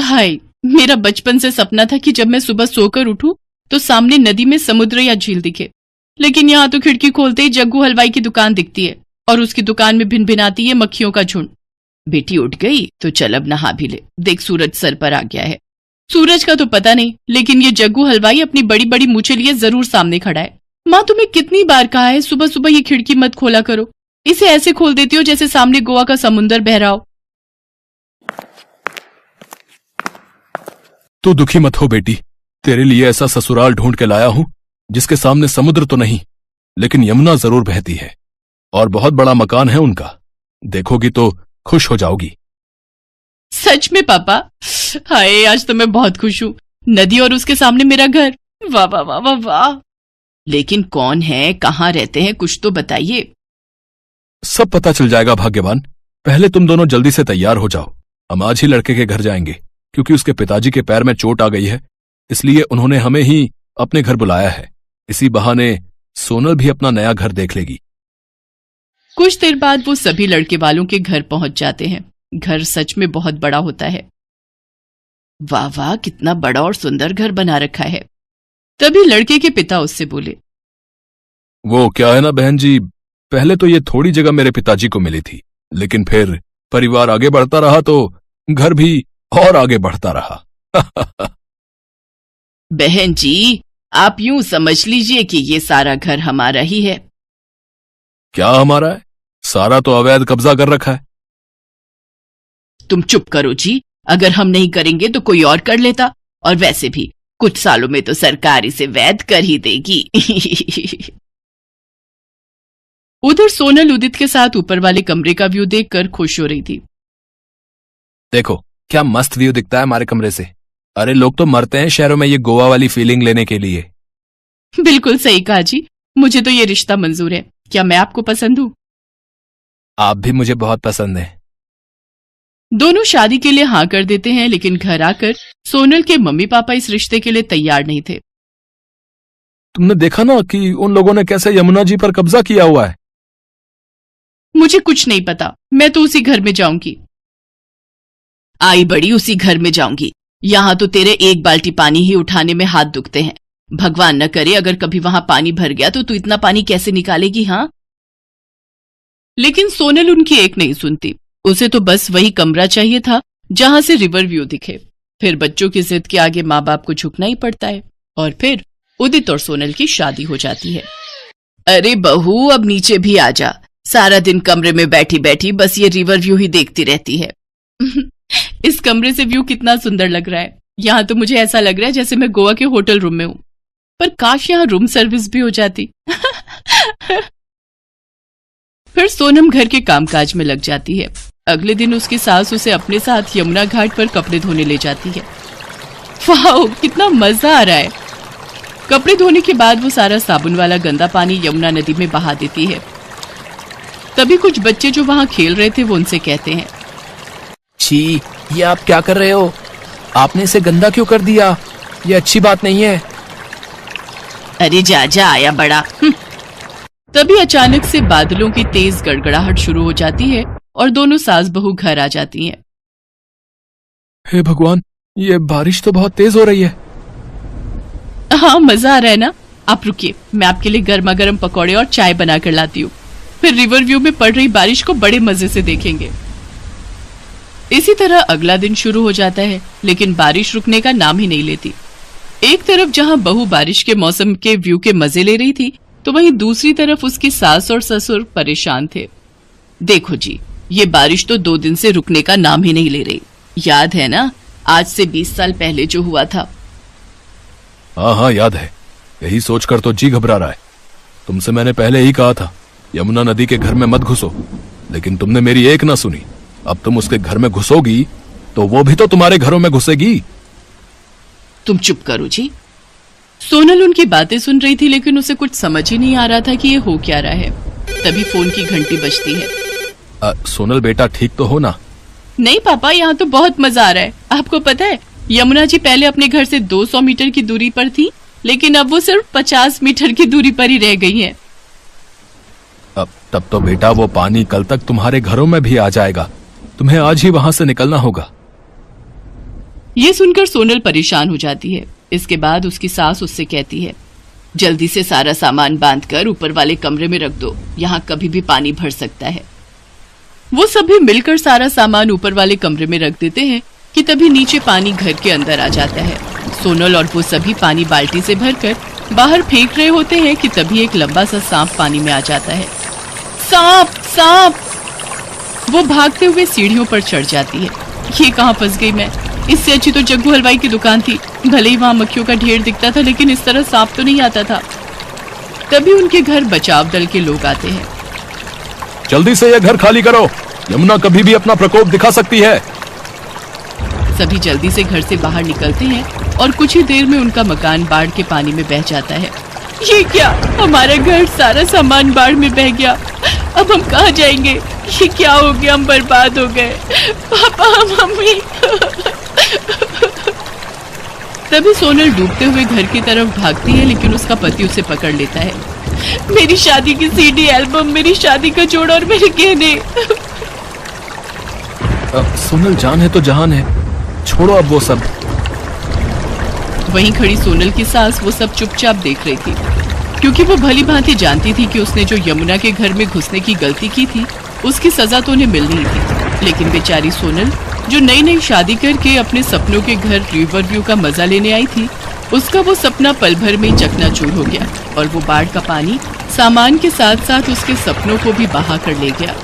हाय, मेरा बचपन से सपना था कि जब मैं सुबह सोकर उठूं तो सामने नदी में समुद्र या झील दिखे, लेकिन यहाँ तो खिड़की खोलते ही जग्गू हलवाई की दुकान दिखती है और उसकी दुकान में भिनभिनाती है मक्खियों का झुंड। बेटी उठ गई तो चल अब नहा भी ले, देख सूरज सर पर आ गया है। सूरज का तो पता नहीं, लेकिन ये जग्गू हलवाई अपनी बड़ी बड़ी मूछें लिए जरूर सामने खड़ा है। माँ तुम्हें कितनी बार कहा है सुबह सुबह ये खिड़की मत खोला करो, इसे ऐसे खोल देती हो जैसे सामने गोवा का समुंदर बह रहा हो। तू दुखी मत हो बेटी, तेरे लिए ऐसा ससुराल ढूंढ के लाया हूं जिसके सामने समुद्र तो नहीं लेकिन यमुना जरूर बहती है और बहुत बड़ा मकान है उनका, देखोगी तो खुश हो जाओगी। सच में पापा? हाय, आज तो मैं बहुत खुश हूँ। नदी और उसके सामने मेरा घर, वाह वाह वाह वाह वाह। लेकिन कौन है, कहाँ रहते हैं, कुछ तो बताइए। सब पता चल जाएगा भाग्यवान, पहले तुम दोनों जल्दी से तैयार हो जाओ। हम आज ही लड़के के घर जाएंगे क्योंकि उसके पिताजी के पैर में चोट आ गई है, इसलिए उन्होंने हमें ही अपने घर बुलाया है। इसी बहाने सोनल भी अपना नया घर देख लेगी। कुछ देर बाद वो सभी लड़के वालों के घर पहुंच जाते हैं। घर सच में बहुत बड़ा होता है। वाह वाह, कितना बड़ा और सुंदर घर बना रखा है। तभी लड़के के पिता उससे बोले, वो क्या है ना बहन जी, पहले तो ये थोड़ी जगह मेरे पिताजी को मिली थी, लेकिन फिर परिवार आगे बढ़ता रहा तो घर भी और आगे बढ़ता रहा। बहन जी, आप यूं समझ लीजिए कि ये सारा घर हमारा ही है। क्या हमारा है? सारा तो अवैध कब्जा कर रखा है। तुम चुप करो जी, अगर हम नहीं करेंगे तो कोई और कर लेता, और वैसे भी कुछ सालों में तो सरकार इसे वैध कर ही देगी। उधर सोनल उदित के साथ ऊपर वाले कमरे का व्यू देखकर खुश हो रही थी। देखो क्या मस्त व्यू दिखता है हमारे कमरे से। अरे लोग तो मरते हैं शहरों में ये गोवा वाली फीलिंग लेने के लिए। बिल्कुल सही कहा जी, मुझे तो ये रिश्ता मंजूर है। क्या मैं आपको पसंद हूं? आप भी मुझे बहुत पसंद हैं। दोनों शादी के लिए हाँ कर देते हैं, लेकिन घर आकर सोनल के मम्मी पापा इस रिश्ते के लिए तैयार नहीं थे। तुमने देखा ना कि उन लोगों ने कैसे यमुना जी पर कब्जा किया हुआ है। मुझे कुछ नहीं पता, मैं तो उसी घर में जाऊंगी। आई बड़ी, उसी घर में जाऊंगी। यहां तो तेरे एक बाल्टी पानी ही उठाने में हाथ दुखते हैं। भगवान न करे अगर कभी वहां पानी भर गया तो तू इतना पानी कैसे निकालेगी? हाँ, लेकिन सोनल उनकी एक नहीं सुनती। उसे तो बस वही कमरा चाहिए था जहां से रिवर व्यू दिखे। फिर बच्चों की जिद के आगे माँ बाप को झुकना ही पड़ता है। और फिर उदित और सोनल की शादी हो जाती है। अरे बहू, अब नीचे भी आ जा। सारा दिन कमरे में बैठी बैठी बस ये रिवर व्यू ही देखती रहती है। इस कमरे से व्यू कितना सुंदर लग रहा है। यहाँ तो मुझे ऐसा लग रहा है जैसे मैं गोवा के होटल रूम में हूँ, पर काश यहाँ रूम सर्विस भी हो जाती। फिर सोनम घर के कामकाज में लग जाती है। अगले दिन उसकी सास उसे अपने साथ यमुना घाट पर कपड़े धोने ले जाती है। वाह, कितना मजा आ रहा है। कपड़े धोने के बाद वो सारा साबुन वाला गंदा पानी यमुना नदी में बहा देती है। तभी कुछ बच्चे जो वहां खेल रहे थे वो उनसे कहते हैं, छी, ये आप क्या कर रहे हो? आपने इसे गंदा क्यों कर दिया? ये अच्छी बात नहीं है। अरे जा जा, आया बड़ा। तभी अचानक से बादलों की तेज गड़गड़ाहट शुरू हो जाती है और दोनों सास बहू घर आ जाती हैं। हे भगवान, ये बारिश तो बहुत तेज हो रही है। हाँ, मजा आ रहा है ना? आप रुकिए, मैं आपके लिए गर्मा गर्म पकौड़े और चाय बना कर लाती हूँ। फिर रिवर व्यू में पड़ रही बारिश को बड़े मजे से देखेंगे। इसी तरह अगला दिन शुरू हो जाता है, लेकिन बारिश रुकने का नाम ही नहीं लेती। एक तरफ जहाँ बहू बारिश के मौसम के व्यू के मजे ले रही थी, तो वहीं दूसरी तरफ उसकी सास और ससुर परेशान थे। देखो जी, ये बारिश तो 2 दिन से रुकने का नाम ही नहीं ले रही। याद है ना, आज से 20 साल पहले जो हुआ था? हाँ हाँ याद है। यही सोचकर तो जी घबरा रहा है। तुमसे मैंने पहले ही कहा था यमुना नदी के घर में मत घुसो, लेकिन तुमने मेरी एक ना सुनी। अब तुम उसके घर में घुसोगी तो वो भी तो तुम्हारे घरों में घुसेगी। तुम चुप करो जी। सोनल उनकी बातें सुन रही थी, लेकिन उसे कुछ समझ ही नहीं आ रहा था कि ये हो क्या रहा है। तभी फोन की घंटी बजती है। सोनल बेटा, ठीक तो हो ना? नहीं पापा, यहाँ तो बहुत मजा आ रहा है। आपको पता है, यमुना जी पहले अपने घर से 200 मीटर की दूरी पर थी, लेकिन अब वो सिर्फ 50 मीटर की दूरी पर ही रह गई है। तब तो बेटा वो पानी कल तक तुम्हारे घरों में भी आ जाएगा। तुम्हें आज ही वहां से निकलना होगा। ये सुनकर सोनल परेशान हो जाती है। इसके बाद उसकी सास उससे कहती है, जल्दी से सारा सामान बांधकर ऊपर वाले कमरे में रख दो, यहाँ कभी भी पानी भर सकता है। वो सभी मिलकर सारा सामान ऊपर वाले कमरे में रख देते हैं कि तभी नीचे पानी घर के अंदर आ जाता है। सोनल और वो सभी पानी बाल्टी से भरकर बाहर फेंक रहे होते हैं कि तभी एक लंबा सा सांप पानी में आ जाता है। सांप सांप! वो भागते हुए सीढ़ियों पर चढ़ जाती है। ये कहाँ फंस गई मैं? इससे अच्छी तो जग्गू हलवाई की दुकान थी। भले ही वहां मक्खियों का ढेर दिखता था, लेकिन इस तरह सांप तो नहीं आता था। तभी उनके घर बचाव दल के लोग आते हैं। जल्दी से यह घर खाली करो, यमुना कभी भी अपना प्रकोप दिखा सकती है। सभी जल्दी से घर से बाहर निकलते हैं और कुछ ही देर में उनका मकान बाढ़ के पानी में बह जाता है। ये क्या? हमारा घर, सारा सामान बाढ़ में बह गया। अब हम कहाँ जाएंगे? ये क्या हो गया? हम बर्बाद हो गए। पापा, मम्मी। तभी सोनल डूबते हुए घर की तरफ भागती है, लेकिन उसका पति उसे पकड़ लेता है। मेरी शादी की सीडी एल्बम, मेरी शादी का जोड़ा और मेरे गहने। सोनल, जान है तो जहान है, छोड़ो अब वो सब। वहीं खड़ी सोनल की सास वो सब चुपचाप देख रही थी, क्योंकि वो भली भांति जानती थी कि उसने जो यमुना के घर में घुसने की गलती की थी, उसकी सजा तो उन्हें मिल रही थी। लेकिन बेचारी सोनल, जो नई नई शादी करके अपने सपनों के घर रिवर व्यू का मजा लेने आई थी, उसका वो सपना पल भर में चकनाचूर हो गया और वो बाढ़ का पानी सामान के साथ साथ उसके सपनों को भी बहा कर ले गया।